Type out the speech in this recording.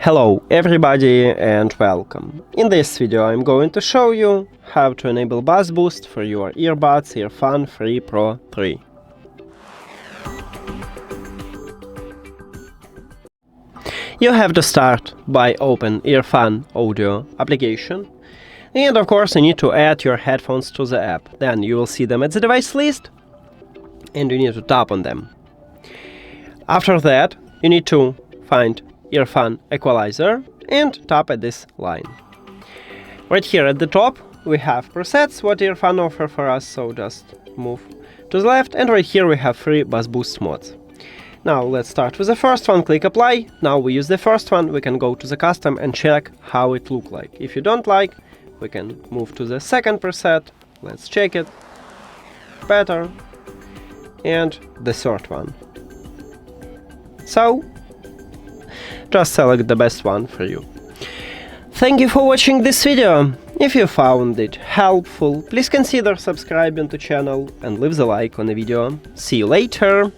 Hello everybody and welcome. In this video I'm going to show you how to enable bass boost for your earbuds EARFUN Free Pro 3. You have to start by open EARFUN audio application, and of course you need to add your headphones to the app. Then you will see them at the device list and you need to tap on them. After that you need to find EARFUN equalizer and tap at this line. Right here at the top we have presets what EARFUN offer for us, so just move to the left, and right here we have free bass boost modes. Now let's start with the first one, click apply. Now we use the first one, we can go to the custom and check how it look like. If you don't like, we can move to the second preset, let's check it, better, and the third one. So just select the best one for you. Thank you for watching this video. If you found it helpful, please consider subscribing to the channel and leave the like on the video. See you later!